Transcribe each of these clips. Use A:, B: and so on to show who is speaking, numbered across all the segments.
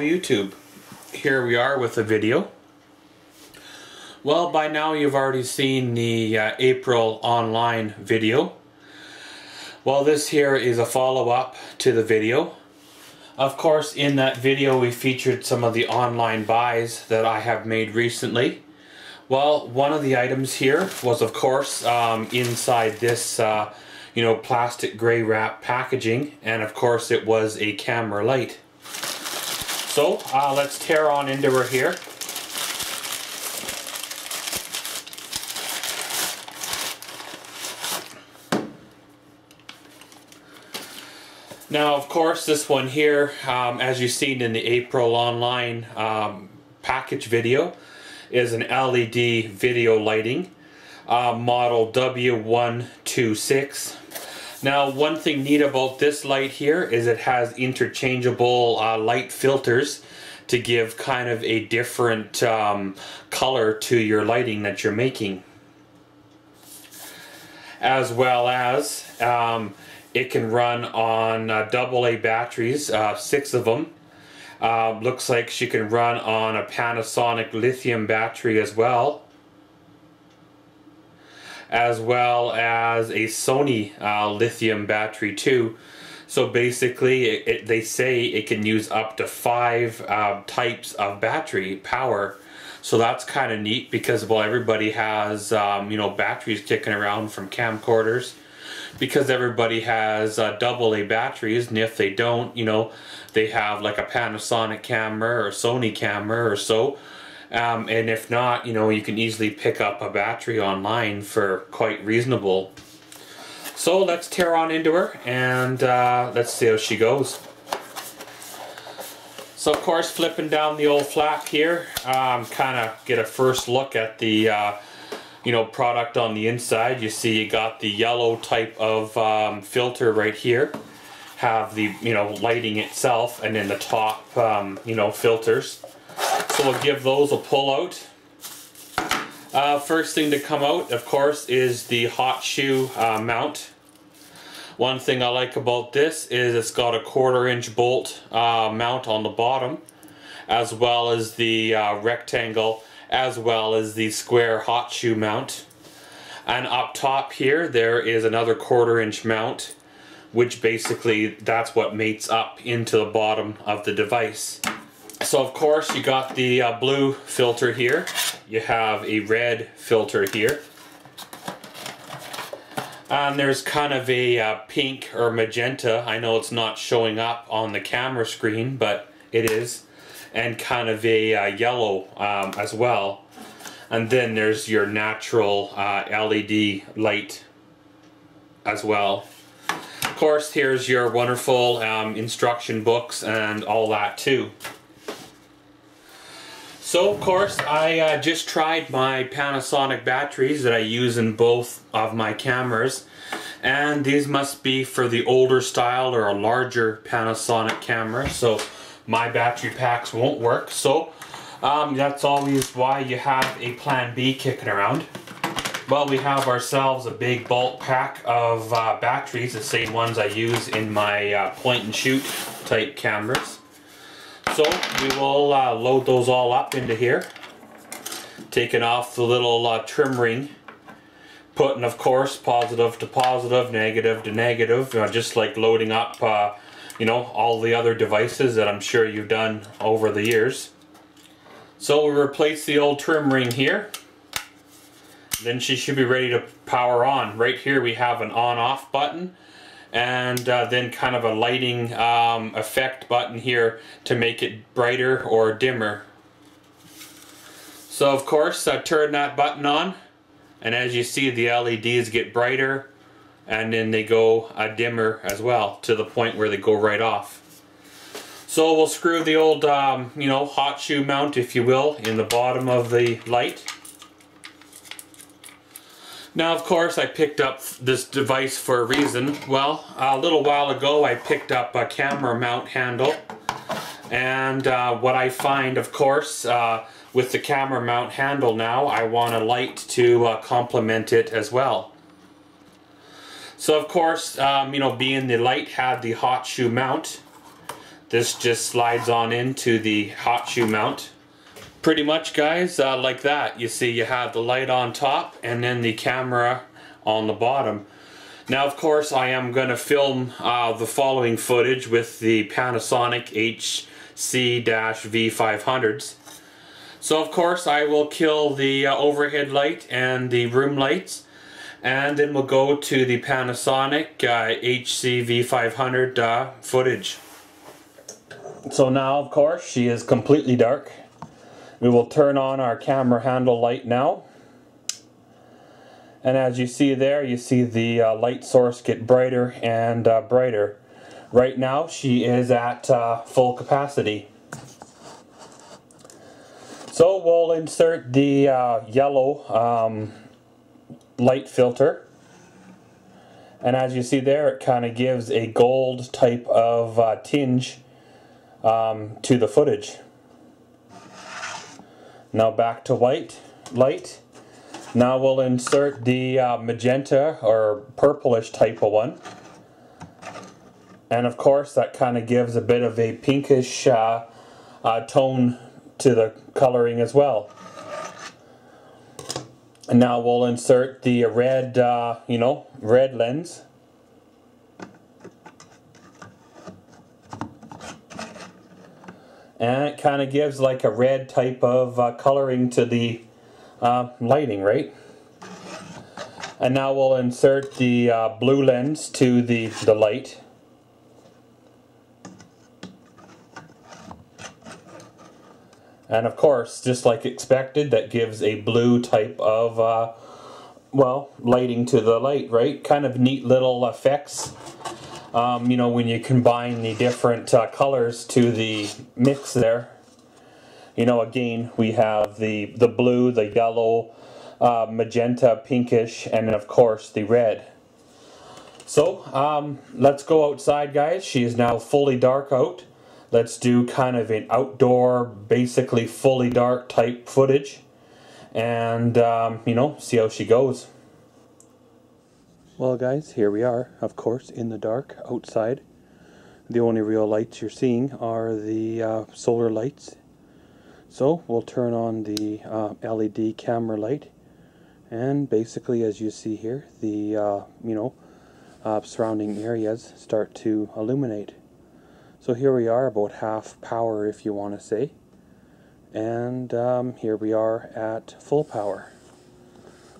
A: YouTube. Here we are with a video. Well, by now you've already seen the April online video. Well, this here is a follow-up to the video. Of course, in that video we featured some of the online buys that I have made recently. Well, one of the items here was, of course, inside this plastic gray wrap packaging, and of course it was a camera light. So let's tear on into her here. Now, of course, this one here, as you've seen in the April online package video, is an LED video lighting, model w126. Now, one thing neat about this light here is it has interchangeable light filters to give kind of a different color to your lighting that you're making. As well as it can run on AA batteries, 6 of them. Looks like she can run on a Panasonic lithium battery as well as a Sony lithium battery too. So basically they say it can use up to 5 types of battery power. So that's kind of neat because, well, everybody has batteries kicking around from camcorders, because everybody has AA batteries, and if they don't, they have like a Panasonic camera or Sony camera or so. And if not, you can easily pick up a battery online for quite reasonable. So let's tear on into her and let's see how she goes. So of course, flipping down the old flap here, kind of get a first look at the product on the inside. You see you got the yellow type of filter right here. Have the lighting itself, and then the top filters. So we'll give those a pull out. First thing to come out, of course, is the hot shoe mount. One thing I like about this is it's got a 1/4 inch bolt mount on the bottom, as well as the rectangle, as well as the square hot shoe mount. And up top here there is another 1/4 inch mount, which basically that's what mates up into the bottom of the device. So of course you got the blue filter here, you have a red filter here, and there's kind of a pink or magenta. I know it's not showing up on the camera screen, but it is, and kind of a yellow as well. And then there's your natural LED light as well. Of course, here's your wonderful instruction books and all that too. So of course, I just tried my Panasonic batteries that I use in both of my cameras, and these must be for the older style or a larger Panasonic camera, so my battery packs won't work. So that's always why you have a plan B kicking around. Well, we have ourselves a big bulk pack of batteries, the same ones I use in my point and shoot type cameras. So we will load those all up into here, taking off the little trim ring, putting, of course, positive to positive, negative to negative, just like loading up all the other devices that I'm sure you've done over the years. So we'll replace the old trim ring here. Then she should be ready to power on. Right here we have an on-off button, and then kind of a lighting effect button here to make it brighter or dimmer. So of course, turn that button on, and as you see, the LEDs get brighter, and then they go dimmer as well, to the point where they go right off. So we'll screw the old hot shoe mount, if you will, in the bottom of the light. Now, of course, I picked up this device for a reason. Well, a little while ago I picked up a camera mount handle, and what I find, of course, with the camera mount handle now, I want a light to complement it as well. So of course, being the light had the hot shoe mount, this just slides on into the hot shoe mount. Pretty much, guys, like that. You see you have the light on top and then the camera on the bottom. Now, of course, I am going to film the following footage with the Panasonic HC-V500s. So, of course, I will kill the overhead light and the room lights, and then we'll go to the Panasonic HC-V500 footage. So now, of course, she is completely dark. We will turn on our camera handle light now. And as you see there, you see the light source get brighter and brighter. Right now, she is at full capacity. So we'll insert the yellow light filter. And as you see there, it kind of gives a gold type of tinge to the footage. Now back to white light. Now we'll insert the magenta or purplish type of one. And of course that kind of gives a bit of a pinkish tone to the coloring as well. And now we'll insert the red, red lens. And it kind of gives like a red type of coloring to the lighting, right? And now we'll insert the blue lens to the light. And of course, just like expected, that gives a blue type of, well, lighting to the light, right? Kind of neat little effects. You know, when you combine the different colors to the mix there. You know, again, we have the blue, the yellow, magenta, pinkish, and then of course the red. So, let's go outside, guys. She is now fully dark out. Let's do kind of an outdoor, basically fully dark type footage. And, you know, see how she goes. Well, guys, here we are, of course, in the dark outside. The only real lights you're seeing are the solar lights. So we'll turn on the LED camera light, and basically, as you see here, the surrounding areas start to illuminate. So here we are, about half power, if you want to say, and here we are at full power.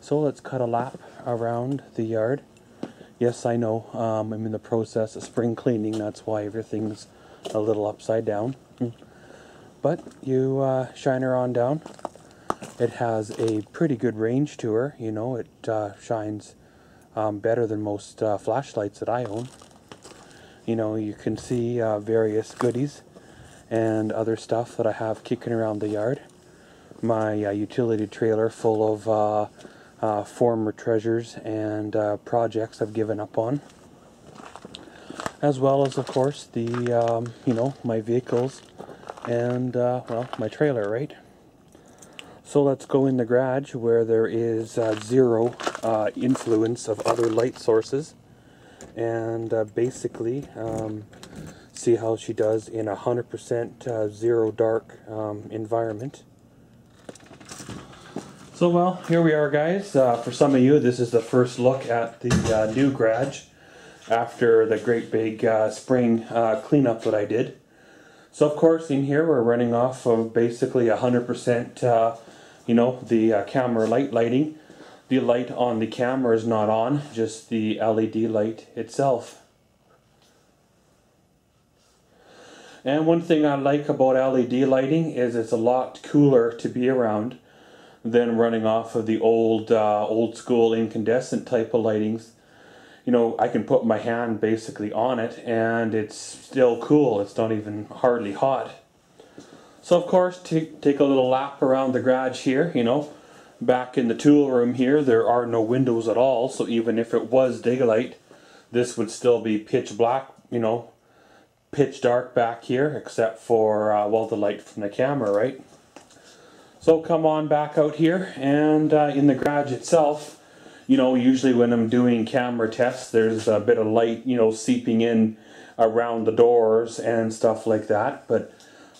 A: So let's cut a lap around the yard. Yes, I know, I'm in the process of spring cleaning, that's why everything's a little upside down. But you shine her on down. It has a pretty good range to her, you know, it shines better than most flashlights that I own. You know, you can see various goodies and other stuff that I have kicking around the yard. My utility trailer full of former treasures and projects I've given up on, as well as, of course, the my vehicles and well, my trailer, right? So let's go in the garage where there is zero influence of other light sources, and basically see how she does in 100% zero dark environment. So, well, here we are, guys. For some of you, this is the first look at the new garage after the great big spring cleanup that I did. So, of course, in here we're running off of basically 100%, the camera lighting. The light on the camera is not on, just the LED light itself. And one thing I like about LED lighting is it's a lot cooler to be around than running off of the old school incandescent type of lightings. You know, I can put my hand basically on it and it's still cool. It's not even hardly hot. So of course, take a little lap around the garage here. You know, back in the tool room here, there are no windows at all. So even if it was daylight, this would still be pitch black. You know, pitch dark back here, except for well, the light from the camera, right? So come on back out here, and in the garage itself, you know, usually when I'm doing camera tests, there's a bit of light, you know, seeping in around the doors and stuff like that. But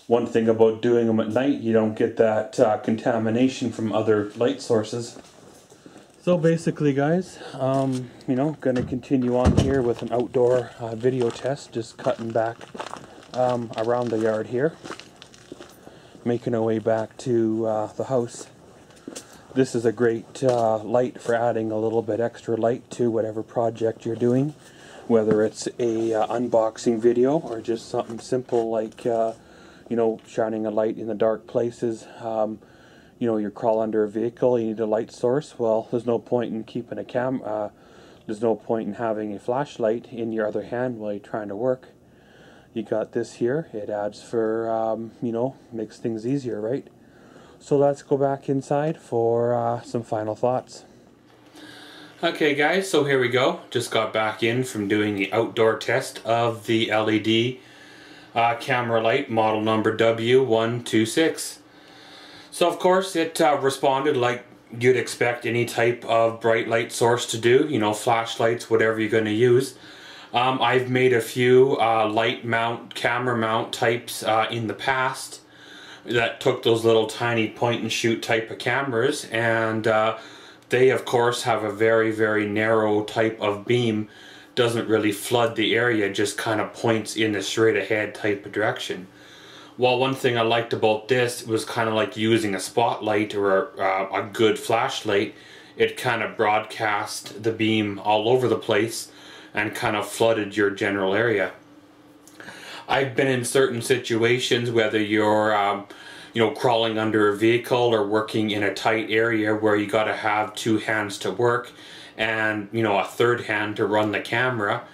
A: one thing about doing them at night, you don't get that contamination from other light sources. So basically, guys, you know, gonna continue on here with an outdoor video test, just cutting back around the yard here, making our way back to the house. This is a great light for adding a little bit extra light to whatever project you're doing, whether it's a unboxing video or just something simple like you know, shining a light in the dark places. You know, you crawl under a vehicle, you need a light source. Well, there's no point in keeping a there's no point in having a flashlight in your other hand while you're trying to work. You got this here. It adds for you know, makes things easier, right? So let's go back inside for some final thoughts. Okay, guys, so here we go. Just got back in from doing the outdoor test of the LED camera light, model number w126. So of course it responded like you'd expect any type of bright light source to do, you know, flashlights, whatever you're going to use. I've made a few light mount, camera mount types in the past that took those little tiny point and shoot type of cameras, and they of course have a very narrow type of beam. Doesn't really flood the area, just kind of points in a straight ahead type of direction. Well, one thing I liked about this was kind of like using a spotlight or a good flashlight. It kind of broadcast the beam all over the place and kind of flooded your general area. I've been in certain situations, whether you're you know, crawling under a vehicle or working in a tight area where you got to have two hands to work and, you know, a third hand to run the camera.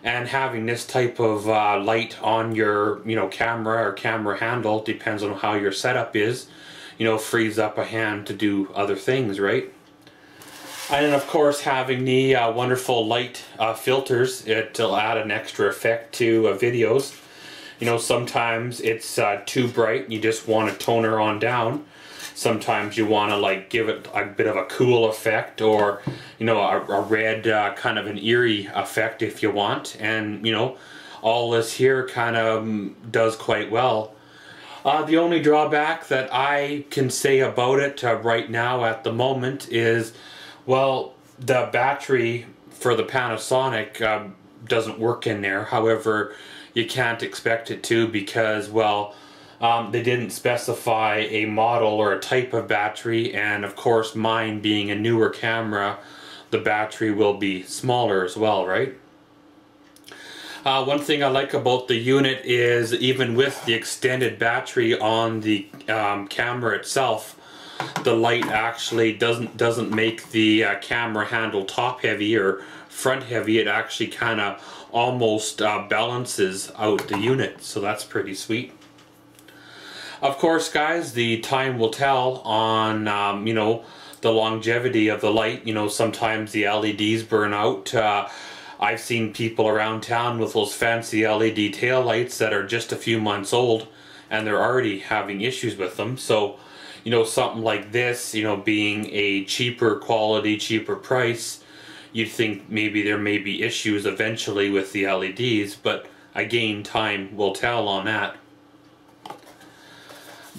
A: And having this type of light on your, you know, camera or camera handle, depends on how your setup is, you know, frees up a hand to do other things, right? And then of course having the wonderful light filters, it'll add an extra effect to videos. You know, sometimes it's too bright, you just want to tone her on down. Sometimes you want to like give it a bit of a cool effect, or you know, a red kind of an eerie effect if you want. And you know, all this here kind of does quite well. The only drawback that I can say about it right now at the moment is, well, the battery for the Panasonic doesn't work in there. However, you can't expect it to, because, well, they didn't specify a model or a type of battery, and of course mine being a newer camera, the battery will be smaller as well, right? One thing I like about the unit is, even with the extended battery on the camera itself, the light actually doesn't make the camera handle top heavy or front heavy. It actually kind of almost balances out the unit, so that's pretty sweet. Of course, guys, the time will tell on you know, the longevity of the light. You know, sometimes the LEDs burn out. I've seen people around town with those fancy LED tail lights that are just a few months old, and they're already having issues with them. So, you know, something like this, you know, being a cheaper quality, cheaper price, you'd think maybe there may be issues eventually with the LEDs, but again, time will tell on that.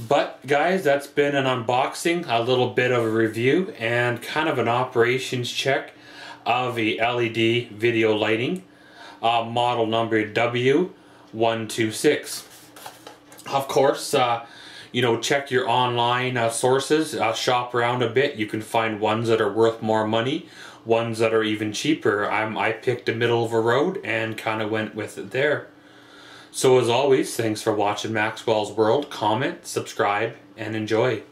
A: But guys, that's been an unboxing, a little bit of a review, and kind of an operations check of a LED video lighting, model number W126. Of course, you know, check your online sources, shop around a bit. You can find ones that are worth more money, ones that are even cheaper. I picked the middle of a road and kind of went with it there. So as always, thanks for watching Maxwell's World. Comment, subscribe, and enjoy.